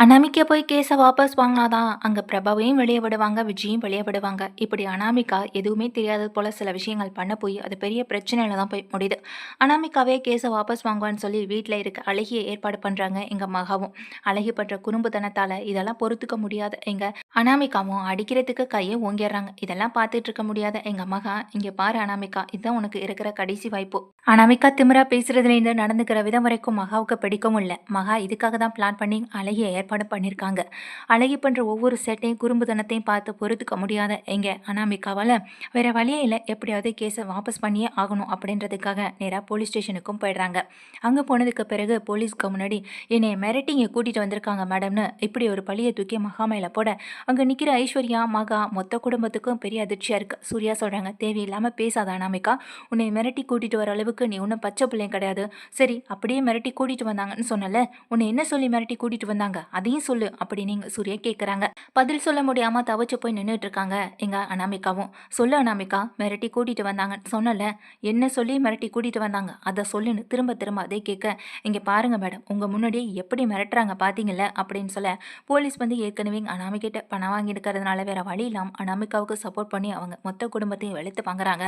அனாமிகா போய் கேஸை வாபஸ் வாங்கினாதான் அங்கே பிரபாவையும் வெளியே விடுவாங்க, விஜயும் வெளியே விடுவாங்க. இப்படி அனாமிகா எதுவுமே தெரியாதது போல சில விஷயங்கள் பண்ண போய் அது பெரிய பிரச்சனையில தான் போய் முடியுது. அனாமிகாவே கேஸை வாபஸ் வாங்குவான்னு சொல்லி வீட்டில் இருக்க அழகிய ஏற்பாடு பண்ணுறாங்க எங்கள் மகாவும். அழகி பண்ற குறும்புத்தனத்தால் இதெல்லாம் பொறுத்துக்க முடியாத எங்கள் அனாமிகாவும் அடிக்கிறதுக்கு கையை ஓங்கிடுறாங்க. இதெல்லாம் பார்த்துட்டு இருக்க முடியாத எங்கள் மகா, இங்கே பாரு அனாமிகா, இதுதான் உனக்கு இருக்கிற கடைசி வாய்ப்பு. அனாமிகா திமிரா பேசுறதுலேருந்து நடந்துக்கிற விதம் வரைக்கும் மகாவுக்கு பிடிக்கவும் இல்லை. மகா இதுக்காக தான் பிளான் பண்ணி அழகிய ஏற்பாடு பண்ணியிருக்காங்க. அழகி பண்ணுற ஒவ்வொரு சேட்டையும் குறும்புத்தனத்தையும் பார்த்து பொறுத்துக்க முடியாத எங்கள் அனாமிகாவால் வேறு வழியே இல்லை, எப்படியாவது கேஸை வாபஸ் பண்ணியே ஆகணும் அப்படின்றதுக்காக நேராக போலீஸ் ஸ்டேஷனுக்கும் போயிடுறாங்க. அங்கே போனதுக்கு பிறகு போலீஸ்க்கு முன்னாடி என்னை மிரட்டி இங்கே கூட்டிகிட்டு வந்திருக்காங்க மேடம்னு இப்படி ஒரு பழியை தூக்கி மகா மேலே போட, அங்கே நிற்கிற ஐஸ்வர்யா மகா மொத்த குடும்பத்துக்கும் பெரிய அதிர்ச்சியாக இருக்குது. சூர்யா சொல்கிறாங்க, தேவையில்லாமல் பேசாத அனாமிகா, உன்னை மிரட்டி கூட்டிகிட்டு வர அளவுக்கு நீ ஒன்றும் பச்சை பிள்ளையும் கிடையாது. சரி, அப்படியே மிரட்டி கூட்டிகிட்டு வந்தாங்கன்னு சொன்னல, உன்னை என்ன சொல்லி மிரட்டி கூட்டிகிட்டு வந்தாங்க அதையும் சொல்லு அப்படின்னு சூர்யா கேட்குறாங்க. பதில் சொல்ல முடியாமல் தவச்சு போய் நின்றுட்டு இருக்காங்க எங்கள் அனாமிகாவும். சொல்லு அனாமிகா, மிரட்டி கூட்டிகிட்டு வந்தாங்கன்னு சொன்னல, என்ன சொல்லி மிரட்டி கூட்டிகிட்டு வந்தாங்க அதை சொல்லுன்னு திரும்ப திரும்ப அதே கேட்க, இங்கே பாருங்க மேடம், உங்கள் முன்னாடியே எப்படி மிரட்டுறாங்க பார்த்தீங்கல்ல அப்படின்னு சொல்ல, போலீஸ் வந்து ஏற்கனவே அனாமிகிட்ட பணம் வாங்கி இருக்கிறதுனால வேற வழி இல்லாமல் அனாமிகாவுக்கு சப்போர்ட் பண்ணி அவங்க மொத்த குடும்பத்தையும் வெளுத்து வாங்குறாங்க.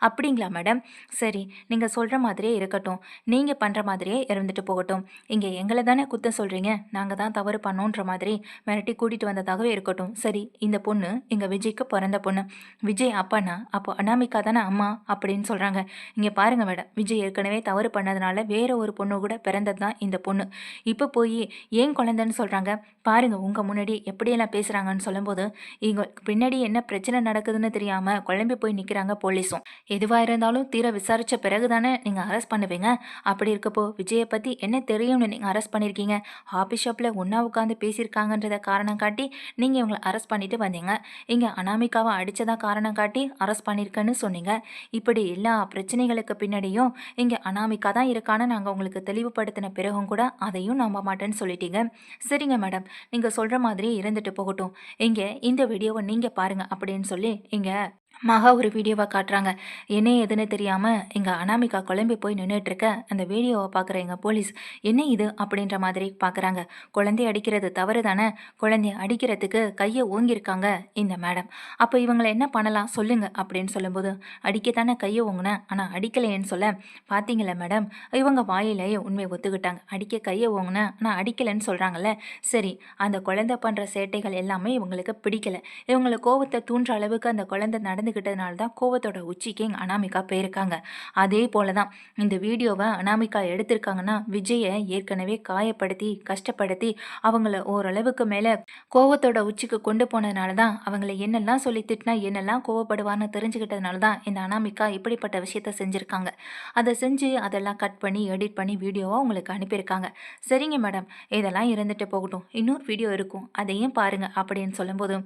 அப்படிங்களா மேடம், சரி நீங்கள் சொல்கிற மாதிரியே இருக்கட்டும், நீங்கள் பண்ணுற மாதிரியே இருந்துட்டு போகட்டும். இங்கே எங்களை தானே குத்தம் சொல்கிறீங்க, நாங்கள் தான் தவறு பண்ணோன்ற மாதிரி மிரட்டி கூட்டிகிட்டு வந்ததாகவே இருக்கட்டும். சரி, இந்த பொண்ணு எங்கள் விஜய்க்கு பிறந்த பொண்ணு, விஜய் அப்பானா அப்போ அனாமிகா தானே அம்மா அப்படின்னு சொல்கிறாங்க. இங்கே பாருங்கள் மேடம், விஜய் ஏற்கனவே தவறு பண்ணதுனால வேற ஒரு பொண்ணு கூட பிறந்தது தான் இந்த பொண்ணு. இப்போ போய் ஏன் குழந்தைன்னு சொல்கிறாங்க பாருங்கள், உங்கள் முன்னாடி எப்படியெல்லாம் பேசுகிறாங்கன்னு சொல்லும்போது இவங்க பின்னாடி என்ன பிரச்சனை நடக்குதுன்னு தெரியாமல் குழம்பி போய் நிற்கிறாங்க போலீஸும். எதுவாக இருந்தாலும் தீர விசாரித்த பிறகு தானே நீங்கள் அரெஸ்ட் பண்ணுவீங்க. அப்படி இருக்கப்போ விஜயை பற்றி என்ன தெரியும்னு நீங்கள் அரெஸ்ட் பண்ணியிருக்கீங்க. ஆஃபீஸ் ஷாப்பில் ஒன்றா உட்காந்து பேசியிருக்காங்கன்றத காரணம் காட்டி நீங்கள் இவங்களை அரெஸ்ட் பண்ணிட்டு வந்தீங்க. இங்கே அனாமிகாவை அடித்ததா காரணம் காட்டி அரெஸ்ட் பண்ணியிருக்கேன்னு சொன்னீங்க. இப்படி எல்லா பிரச்சனைகளுக்கு பின்னாடியும் இங்கே அனாமிகா தான் இருக்கான்னு நாங்கள் உங்களுக்கு தெளிவுபடுத்தின பிறகும் கூட அதையும் நம்ப மாட்டேன்னு சொல்லிட்டீங்க. சரிங்க மேடம், நீங்கள் சொல்கிற மாதிரியே இருந்துட்டு போகட்டும், இங்கே இந்த வீடியோவை நீங்கள் பாருங்கள் அப்படின்னு சொல்லி இங்கே மகா ஒரு வீடியோவை காட்டுறாங்க. என்ன எதுன்னு தெரியாமல் எங்கள் அனாமிகா குழம்பி போய் நின்றுட்டுருக்க அந்த வீடியோவை பார்க்குற எங்கள் போலீஸ், என்ன இது அப்படின்ற மாதிரி பார்க்குறாங்க. குழந்தைய அடிக்கிறது தவறு தானே, குழந்தைய அடிக்கிறதுக்கு கையை ஓங்கியிருக்காங்க இந்த மேடம், அப்போ இவங்களை என்ன பண்ணலாம் சொல்லுங்க அப்படின்னு சொல்லும்போது, அடிக்கத்தானே கையை ஓங்கினேன் ஆனால் அடிக்கலையேன்னு சொல்ல, பார்த்தீங்களா மேடம், இவங்க வாயிலேயே உண்மையை ஒத்துக்கிட்டாங்க. அடிக்க கையை ஓங்கினேன் ஆனால் அடிக்கலைன்னு சொல்கிறாங்கல்ல. சரி, அந்த குழந்தை பண்ணுற சேட்டைகள் எல்லாமே இவங்களுக்கு பிடிக்கல. இவங்களை கோவத்தை தூண்டுற அளவுக்கு அந்த குழந்தை நடந்துக்கிட்டதுனால தான் கோவத்தோட உச்சிக்கு எங்கள் அனாமிகா போயிருக்காங்க. அதே போல தான் இந்த வீடியோவை அனாமிகா எடுத்திருக்காங்கன்னா, விஜயை ஏற்கனவே காயப்படுத்தி கஷ்டப்படுத்தி அவங்கள ஓரளவுக்கு மேலே கோவத்தோட உச்சிக்கு கொண்டு போனதுனால தான், அவங்கள என்னெல்லாம் சொல்லி திட்டினா என்னெல்லாம் கோவப்படுவான்னு தெரிஞ்சுக்கிட்டதுனால தான் இந்த அனாமிகா இப்படிப்பட்ட விஷயத்த செஞ்சுருக்காங்க. அதை செஞ்சு அதெல்லாம் கட் பண்ணி எடிட் பண்ணி வீடியோவாக உங்களுக்கு அனுப்பியிருக்காங்க. சரிங்க மேடம், இதெல்லாம் இருந்துட்டு போகட்டும், இன்னொரு வீடியோ இருக்கும் அதையும் பாருங்க அப்படின்னு சொல்லும்போது,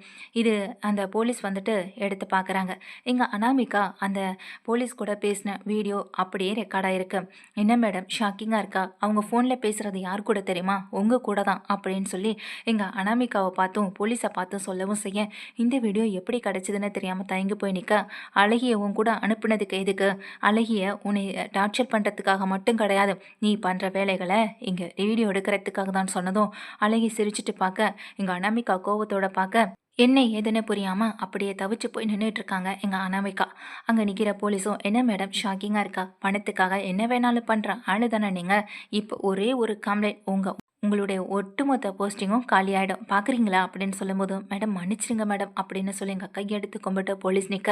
இது அந்த போலீஸ் வந்துட்டு எடுத்து பார்க்குறாங்க. எங்கள் அனாமிகா அந்த போலீஸ் கூட பேசின வீடியோ அப்படியே ரெக்கார்ட் ஆகிருக்கு. என்ன மேடம் ஷாக்கிங்காக இருக்கா, அவங்க ஃபோனில் பேசுகிறது யார் கூட தெரியுமா, உங்கள் கூட தான் அப்படின்னு சொல்லி எங்கள் அனாமிகாவை பார்த்தும் போலீஸை பார்த்தும் சொல்லவும் செய்ய, இந்த வீடியோ எப்படி கிடச்சிதுன்னு தெரியாமல் தயங்கி போய் நிற்க, அழகியவும் கூட அனுப்புனதுக்கு எதுக்கு, அழகிய உன்னை டார்ச்சர் பண்ணுறதுக்காக மட்டும் கிடையாது, நீ பண்ணுற வேலைகளை இங்கே வீடியோ எடுக்கிறதுக்காக தான் சொன்னதும் அழகி சிரிச்சிட்டு பார்க்க, எங்கள் அனாமிகா கோவத்தோட பார்க்க, என்ன ஏதுன்னு புரியாமல் அப்படியே தவிச்சு போய் நின்றுட்டு இருக்காங்க எங்கள் அனாமிகா. அங்கே நிற்கிற போலீஸும், என்ன மேடம் ஷாக்கிங்காக இருக்கா, பணத்துக்காக என்ன வேணாலும் பண்ணுற ஆளு தானே நீங்கள், இப்போ ஒரே ஒரு கம்ப்ளைண்ட், உங்களுடைய ஒட்டுமொத்த போஸ்டிங்கும் காலியாகிடும் பார்க்குறீங்களா அப்படின்னு சொல்லும்போது, மேடம் மன்னிச்சிருங்க மேடம் அப்படின்னு சொல்லி எங்கள் கையெடுத்து கும்பிட்டு போலீஸ் நிற்க,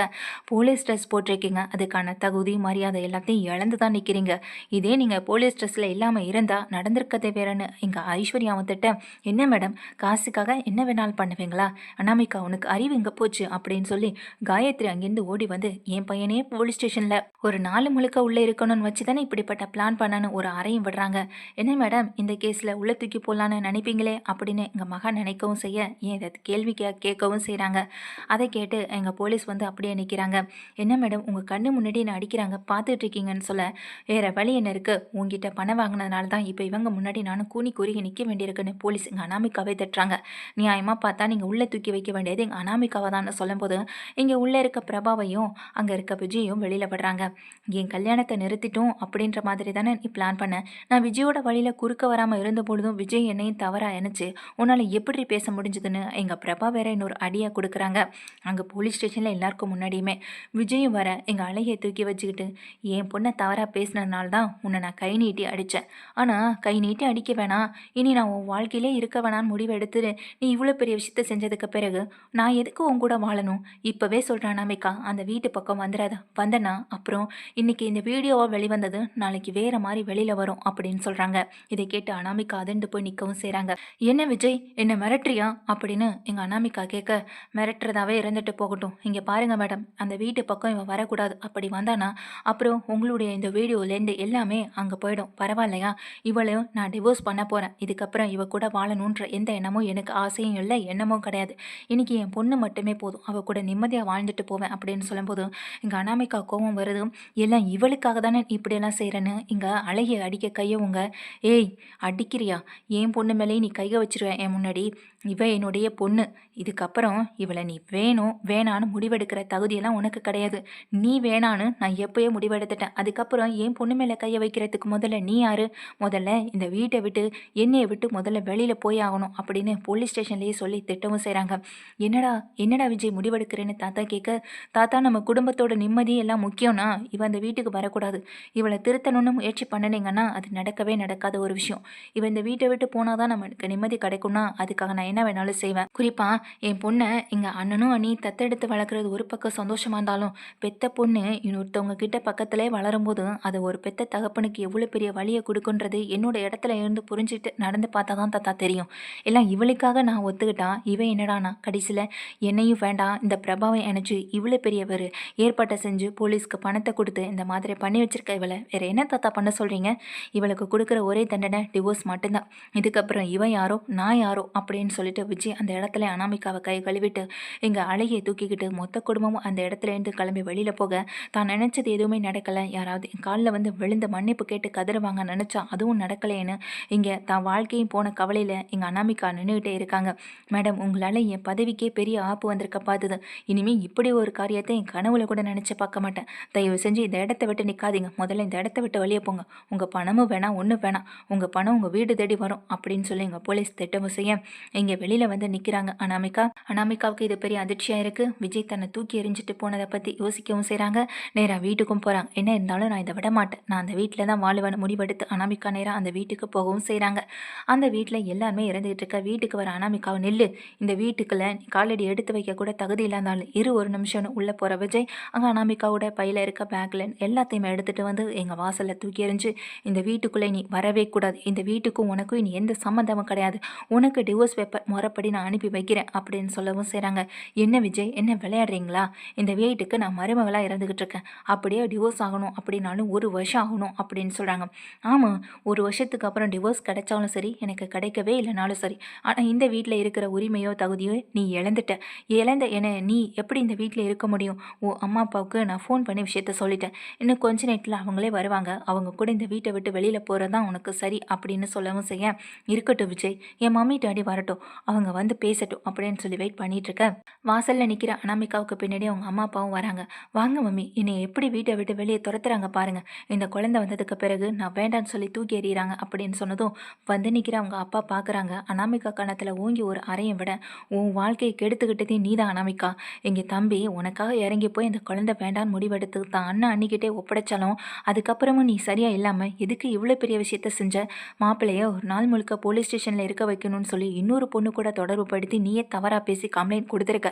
போலீஸ் ட்ரெஸ் போட்டிருக்கீங்க, அதுக்கான தகுதி மரியாதை எல்லாத்தையும் இழந்து தான் நிற்கிறீங்க, இதே நீங்கள் போலீஸ் ட்ரெஸ்ஸில் இல்லாமல் இருந்தால் நடந்திருக்கதே வேறன்னு எங்கள் ஐஸ்வர்யா வந்துட்டு, என்ன மேடம் காசுக்காக என்ன வேணாலும் பண்ணுவீங்களா, அனாமிகா உனக்கு அறிவு எங்கே போச்சு அப்படின்னு சொல்லி காயத்ரி அங்கேருந்து ஓடி வந்து, என் பையனே போலீஸ் ஸ்டேஷனில் ஒரு நாள் முழுக்க உள்ளே இருக்கணும்னு வச்சு தானே இப்படிப்பட்ட பிளான் பண்ணனு ஒரு அறையும் விடுறாங்க, என்ன மேடம் இந்த கேஸில் உள்ள தூக்கி போடலான்னு நினைப்பீங்களே அப்படின்னு எங்கள் மகன் நினைக்கவும் செய்ய, ஏன் இதை கேள்வி கேட்கவும் செய்கிறாங்க. அதை கேட்டு எங்கள் போலீஸ் வந்து அப்படியே நிற்கிறாங்க. என்ன மேடம் உங்கள் கண்ணு முன்னாடி என்ன அடிக்கிறாங்க பார்த்துட்டு இருக்கீங்கன்னு சொல்ல, வேறு வழி என்ன இருக்குது, உங்ககிட்ட பணம் வாங்கினதுனால தான் இப்போ இவங்க முன்னாடி நானும் கூனி குறுகி நிற்க வேண்டியிருக்குன்னு போலீஸ் எங்கள் அனாமிகாவே தட்டுறாங்க. நியாயமாக பார்த்தா நீங்கள் உள்ளே தூக்கி வைக்க வேண்டியது எங்கள் அனாமிகாவை தான் சொல்லும்போது, இங்கே உள்ளே இருக்க பிரபாவையும் அங்கே இருக்க விஜயும் வெளியில் விடுறாங்க. என் கல்யாணத்தை நிறுத்திட்டோம் அப்படின்ற மாதிரி தானே நீ பிளான் பண்ண, நான் விஜயோட வழியில் குறுக்க வராமல் இருந்தபொழுது பேசும்பொழுதும் விஜய் என்னையும் தவறா நினைச்சு உன்னால் எப்படி பேச முடிஞ்சதுன்னு எங்கள் பிரபா வேற இன்னொரு அடியாக கொடுக்குறாங்க. அங்கே போலீஸ் ஸ்டேஷனில் எல்லாருக்கும் முன்னாடியுமே விஜயும் வர எங்கள் அழகியை தூக்கி வச்சுக்கிட்டு என் பொண்ணை தவறாக பேசினதுனால தான் உன்னை நான் கை நீட்டி அடித்தேன். ஆனால் கை நீட்டி அடிக்க வேணாம், இனி நான் உன் வாழ்க்கையிலே இருக்க வேணான்னு முடிவு எடுத்துட்டு நீ இவ்வளோ பெரிய விஷயத்த செஞ்சதுக்கு பிறகு நான் எதுக்கு உன் கூட வாழணும்? இப்போவே சொல்கிறேன் அனாமிகா, அந்த வீட்டு பக்கம் வந்துடாத. வந்தனா அப்புறம் இன்னைக்கு இந்த வீடியோவை வெளிவந்தது நாளைக்கு வேற மாதிரி வெளியில் வரும் அப்படின்னு சொல்கிறாங்க. இதை கேட்டு அனாமிகா அதிர்ந்து போய் நிற்கவும் செய்கிறாங்க. என்ன விஜய், என்ன மிரட்டுறியா அப்படின்னு எங்கள் அனாமிகா கேட்க, மிரட்டுறதாவே இருந்துட்டு போகட்டும், இங்கே பாருங்க மேடம், அந்த வீட்டு பக்கம் இவன் வரக்கூடாது. அப்படி வந்தானா அப்புறம் உங்களுடைய இந்த வீடியோலேருந்து எல்லாமே அங்கே போயிடும். பரவாயில்லையா? இவளையும் நான் டிவோர்ஸ் பண்ண போகிறேன். இதுக்கப்புறம் இவ கூட வாழணுன்ற எந்த எண்ணமும் எனக்கு ஆசையும் இல்லை, எண்ணமும் கிடையாது. இன்னைக்கு என் பொண்ணு மட்டுமே போதும், அவள் கூட நிம்மதியாக வாழ்ந்துட்டு போவேன் அப்படின்னு சொல்லும்போது எங்கள் அனாமிகா கோவம் வருது. எல்லாம் இவளுக்காக தானே இப்படியெல்லாம் செய்கிறேன்னு இங்கே அழகிய அடிக்க கையவுங்க. ஏய், அடிக்கிறியா? என் பொண்ணு மேலேயே நீ கையை வச்சிருவேன் என் முன்னாடி. இவ என்னுடைய பொண்ணு. இதுக்கப்புறம் இவளை நீ வேணும் வேணான்னு முடிவெடுக்கிற தகுதியெல்லாம் உனக்கு கிடையாது. நீ வேணான்னு நான் எப்போயோ முடிவெடுத்துட்டேன். அதுக்கப்புறம் என் பொண்ணு மேலே கையை வைக்கிறதுக்கு முதல்ல நீ யாரு? முதல்ல இந்த வீட்டை விட்டு என்னையை விட்டு முதல்ல வெளியில் போய் ஆகணும் அப்படின்னு போலீஸ் ஸ்டேஷன்லேயே சொல்லி திட்டவும் செய்கிறாங்க. என்னடா என்னடா விஜய் முடிவெடுக்கிறேன்னு தாத்தா கேட்க, தாத்தா நம்ம குடும்பத்தோட நிம்மதி எல்லாம் முக்கியம்னா இவன் அந்த வீட்டுக்கு வரக்கூடாது. இவளை திருத்தணும்னு முயற்சி பண்ணினீங்கன்னா அது நடக்கவே நடக்காத ஒரு விஷயம். இவன் இந்த வீட்டை விட்டு போனால் தான் நமக்கு நிம்மதி கிடைக்கும்னா அதுக்காக நான் என்ன வேணாலும் செய்வேன். குறிப்பாக என் பொண்ணை எங்கள் அண்ணனும் அண்ணி தத்தெடுத்து வளர்க்குறது ஒரு பக்கம் சந்தோஷமாக இருந்தாலும் பெத்த பொண்ணு இன்னொருத்தவங்க கிட்ட பக்கத்திலே வளரும்போது அதை ஒரு பெத்த தகப்பனுக்கு எவ்வளோ பெரிய வழியை கொடுக்குன்றது என்னோட இடத்துல இருந்து புரிஞ்சுட்டு நடந்து பார்த்தா தான் தாத்தா தெரியும். எல்லாம் இவளுக்காக நான் ஒத்துக்கிட்டா இவன் என்னடானா கடைசியில் என்னையும் வேண்டாம் இந்த பிரபாவை நினச்சி இவ்வளோ பெரியவர் ஏற்பாட்டை செஞ்சு போலீஸ்க்கு பணத்தை கொடுத்து இந்த மாதிரி பண்ணி வச்சிருக்க இவளை வேற என்ன தாத்தா பண்ண சொல்கிறீங்க? இவளுக்கு கொடுக்குற ஒரே தண்டனை டிவோர்ஸ் மட்டும்தான். இதுக்கப்புறம் இவன் யாரோ நான் யாரோ அப்படின்னு சொல்லிட்டு விஜய் அந்த இடத்துல அனாமிகாவை கை கழுவிட்டு எங்கள் அழகியை தூக்கிக்கிட்டு மொத்த குடும்பமும் அந்த இடத்துல இருந்து கிளம்பி வெளியில் போக, தான் நினச்சது எதுவுமே நடக்கலை, யாராவது என் காலில் வந்து விழுந்து மன்னிப்பு கேட்டு கதறுவாங்க நினச்சா அதுவும் நடக்கலைன்னு இங்கே தான் வாழ்க்கையும் போன கவலையில் எங்கள் அனாமிகா நின்றுக்கிட்டே இருக்காங்க. மேடம், உங்களால் என் பதவிக்கே பெரிய ஆப்பு வந்திருக்க பார்த்துது. இனிமேல் இப்படி ஒரு காரியத்தை என் கனவுல கூட நினச்சி பார்க்க மாட்டேன். தயவு செஞ்சு இந்த இடத்த விட்டு நிற்காதீங்க. முதல்ல இந்த இடத்த விட்டு வெளியே போங்க. உங்கள் பணமும் வேணாம், ஒன்றும் வேணாம். உங்கள் பணம் உங்கள் வீடு தேடி வரும் அப்படின்னு சொல்லி எங்கள் போலீஸ் திட்டமும் செய்ய இங்கே வெளியில் வந்து நிற்கிறாங்க அனாமிகா. அனாமிகாவுக்கு இது பெரிய அதிர்ச்சியாக இருக்குது. விஜய் தன்னை தூக்கி எறிஞ்சிட்டு போனதை பற்றி யோசிக்கவும் செய்கிறாங்க. நேராக வீட்டுக்கும் போகிறாங்க. என்ன இருந்தாலும் நான் இதை விட மாட்டேன், நான் அந்த வீட்டில் தான் வாழுவேன் முடிவெடுத்து அனாமிகா நேராக அந்த வீட்டுக்கு போகவும் செய்கிறாங்க. அந்த வீட்டில் எல்லாருமே இறந்துகிட்டு இருக்க வீட்டுக்கு வர அனாமிகாவை, நில்லு, இந்த வீட்டுக்குள்ளே காலடி எடுத்து வைக்க கூட தகுதி இல்லாதாலும் இரு ஒரு நிமிஷம்னு உள்ளே போகிற விஜய் அங்கே அனாமிகாவோட பையில் இருக்க பேக்கில் எல்லாத்தையுமே எடுத்துகிட்டு வந்து எங்கள் வாசலில் தூக்கி எறிஞ்சு, இந்த வீட்டுக்குள்ளே நீ வரவே கூடாது, இந்த வீட்டுக்கும் உனக்கும் இனி எந்த சம்மந்தமும் கிடையாது, உனக்கு டிவோர்ஸ் பேப்பர் முறைப்படி நான் அனுப்பி வைக்கிறேன் அப்படின்னு சொல்லவும் செய்கிறாங்க. என்ன விஜய், என்ன விளையாடுறீங்களா? இந்த வீட்டுக்கு நான் மருமகளாக இறந்துக்கிட்டு இருக்கேன். அப்படியே டிவோர்ஸ் ஆகணும் அப்படின்னாலும் 1 வருஷம் ஆகணும் அப்படின்னு சொல்கிறாங்க. ஆமாம், 1 வருஷத்துக்கு அப்புறம் டிவோர்ஸ் கிடைச்சாலும் சரி, எனக்கு கிடைக்கவே இல்லைனாலும் சரி, ஆனால் இந்த வீட்டில் இருக்கிற உரிமையோ தகுதியோ நீ இழந்துட்ட. இழந்த என நீ எப்படி இந்த வீட்டில் இருக்க முடியும்? அம்மா அப்பாவுக்கு நான் ஃபோன் பண்ணி விஷயத்த சொல்லிட்டேன். இன்னும் கொஞ்ச நேரத்தில் அவங்களே வருவாங்க, அவங்க கூட இந்த வீட்டை விட்டு வெளியில் போகிறது தான் உனக்கு சரி அப்படின்னு சொல்லவும் செய்ய, இருக்கட்டும் விஜய், என் மம்மி டாடி வரட்டும், அவங்க வந்து பேசட்டும் அப்படின்னு சொல்லி வெயிட் பண்ணிட்டு இருக்க, வாசலில் நிற்கிற அனாமிகாவுக்கு பின்னாடி அவங்க அம்மா அப்பாவும் வராங்க. வாங்க மம்மி, என்னை எப்படி வீட்டை விட்டு வெளியே துரத்துறாங்க பாருங்க, இந்த குழந்தை வந்ததுக்கு பிறகு நான் வேண்டான்னு சொல்லி தூக்கி எறிகிறாங்க அப்படின்னு சொன்னதும் வந்து நிற்கிற அவங்க அப்பா பார்க்குறாங்க. அனாமிகா கணத்தில் ஓங்கி ஒரு அறையை விட, உன் வாழ்க்கையை கெடுத்துக்கிட்டதே நீ தான் அனாமிகா. எங்கள் தம்பி உனக்காக இறங்கி போய் இந்த குழந்தை வேண்டான்னு முடிவெடுத்து தான் அண்ணன் அன்னிக்கிட்டே ஒப்படைச்சாலும் அதுக்கப்புறமும் நீ சரியாக இல்லாமல் எதுக்கு இவ்வளோ பெரிய விஷயத்த செஞ்ச? மாப்பிள்ளைய ஒரு நாள் முழுக்க போலீஸ் ஸ்டேஷனில் இருக்க வைக்கணும்னு சொல்லி இன்னொரு பொண்ணு கூட தொடர்பு படுத்தி நீயே தவறாக பேசி கம்ப்ளைண்ட் கொடுத்துருக்க.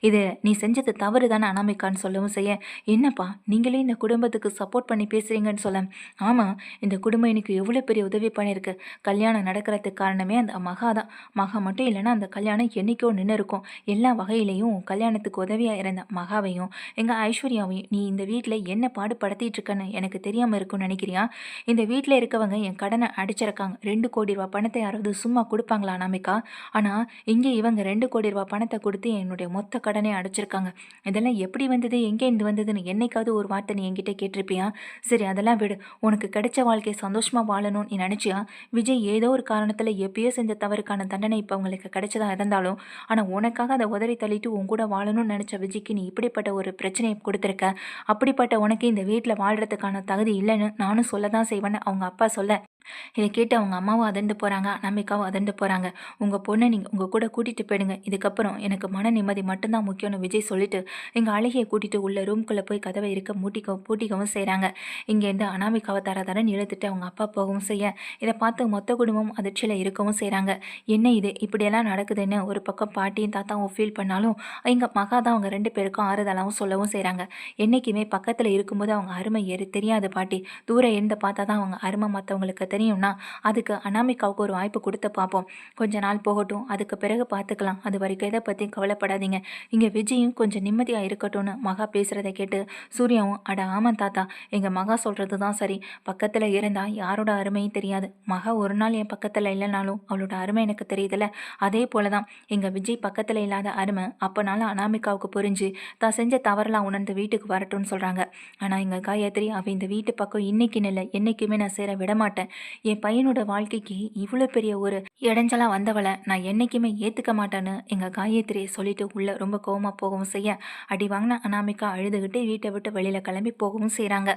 இது நீ செஞ்சது தவறு தானே அனாமிகான்னு சொல்லவும் செய்ய, என்னப்பா நீங்களே இந்த குடும்பத்துக்கு சப்போர்ட் பண்ணி பேசுகிறீங்கன்னு சொல்ல, ஆமாம், இந்த குடும்பம் எனக்கு எவ்வளோ பெரிய உதவி பண்ணியிருக்கு. கல்யாணம் நடக்கிறதுக்கு காரணமே அந்த மகா தான். மகா மட்டும் இல்லைன்னா அந்த கல்யாணம் என்றைக்கோ நின்று இருக்கும். எல்லா வகையிலையும் கல்யாணத்துக்கு உதவியாக இருந்த மகாவையும் எங்கள் ஐஸ்வர்யாவையும் நீ இந்த வீட்டில் என்ன பாடுபடுத்திட்டு இருக்கன்னு எனக்கு தெரியாமல் இருக்கும்னு நினைக்கிறியா? இந்த வீட்டில் இருக்கவங்க என் கடனை அடிச்சிருக்காங்க. 2 கோடி ரூபா பணத்தை யாராவது சும்மா கொடுப்பாங்களா அனாமிகா? ஆனால் இங்கே இவங்க 2 கோடி ரூபா பணத்தை கொடுத்து என்னுடைய மொத்த கடனை அடைச்சிருக்காங்க. இதெல்லாம் எப்படி வந்தது, எங்கேருந்து வந்ததுன்னு என்னைக்காவது ஒரு வார்த்தை நீ என்கிட்ட கேட்டிருப்பியா? சரி, அதெல்லாம் விடு. உனக்கு கிடைச்ச வாழ்க்கையை சந்தோஷமாக வாழணும்னு நீ நினச்சியா? விஜய் ஏதோ ஒரு காரணத்தில் எப்பயோ செஞ்ச தவறுக்கான தண்டனை இப்போ அவங்களுக்கு கிடைச்சதா இருந்தாலும், ஆனால் உனக்காக அதை உதறி தள்ளிட்டு உன் கூட வாழணும்னு நினச்ச விஜய்க்கு நீ இப்படிப்பட்ட ஒரு பிரச்சனையை கொடுத்துருக்க. அப்படிப்பட்ட உனக்கு இந்த வீட்டில் வாழ்கிறதுக்கான தகுதி இல்லைன்னு நானும் சொல்ல தான் செய்வேன்னு அவங்க அப்பா சொல்ல, இத கேட்டு அவங்க அம்மாவும் அதிர்ந்து போறாங்க. அனாமிகாவும் அதிர்ந்து போறாங்க. "உங்க பொண்ண நீங்க உங்க கூட கூட்டிட்டு போயிடுங்க. இதுக்கப்புறம் எனக்கு மன நிம்மதி மட்டும் தான் முக்கியம்னு" விஜய் சொல்லிட்டு, எங்க அழகிய கூட்டிட்டு உள்ள ரூம்குள்ள போய் கதவ பூட்டிக்கவும் செய்றாங்க. இங்கேருந்து அனாமிகாவ தர தரன்னு இழுத்துட்டு அவங்க அப்பா போகவும் செய்ய, இத பார்த்து மொத்த குடும்பமும் அதிர்ச்சியில இருக்கவும் செய்றாங்க. என்ன இது இப்படியெல்லாம் நடக்குதுன்னு ஒரு பக்கம் பாட்டியும் தாத்தாவும் ஃபீல் பண்ணாலும், எங்க மகா தான் அவங்க 2 பேருக்கும் ஆறுதலாவும் சொல்லவும் செய்றாங்க. "என்னைக்குமே பக்கத்துல இருக்கும்போது அவங்க அருமை தெரியாது பாட்டி. தூரம் இருந்து பார்த்தா தான் அவங்க அருமை மத்தவங்களுக்கு தெரியும்னா, அதுக்கு அனாமிகாவுக்கு ஒரு வாய்ப்பு குடுத்து பார்ப்போம். கொஞ்ச நாள் போகட்டும். அதுக்கு பிறகு பார்த்துக்கலாம். அதுவரைக்கும் எத பத்தியும் கவலைப்படாதீங்க. இங்க விஜயும் கொஞ்சம் நிம்மதியா இருக்கட்டும்னு" மகா பேசுறத கேட்டு சூர்யாவும், "அட ஆமா தாத்தா. எங்க மகா சொல்றது தான் சரி. பக்கத்துல இருந்தா யாரோட அருமையும் தெரியாது. மகா ஒரு நாள் என் பக்கத்துல இல்லனாலும் அவளோட அருமை எனக்கு தெரியுதுல்ல. அதே போல தான் எங்க விஜய் பக்கத்துல இல்லாத அருமை அப்பனாலும் அனாமிகாவுக்கு புரிஞ்சு, தான் செஞ்ச தவறெல்லாம் உணர்ந்து வீட்டுக்கு வரட்டும்னு சொல்றாங்க. ஆனா எங்க காயத்ரி அவ இந்த வீட்டு பக்கம் இன்னைக்குன்னு இல்ல, என்னைக்குமே நான் சேர விடமாட்டேன். என் பையனோட வாழ்க்கைக்கு இவ்வளோ பெரிய ஒரு இடைஞ்சலா வந்தவள நான் என்னைக்குமே ஏத்துக்க மாட்டேன்னு" எங்க காயத்ரி சொல்லிட்டு உள்ள ரொம்ப கோவமா போகவும் செய்ய, அடி வாங்கின அனாமிகா அழுதுகிட்டு வீட்டை விட்டு வெளியில கிளம்பி போகவும் செய்றாங்க.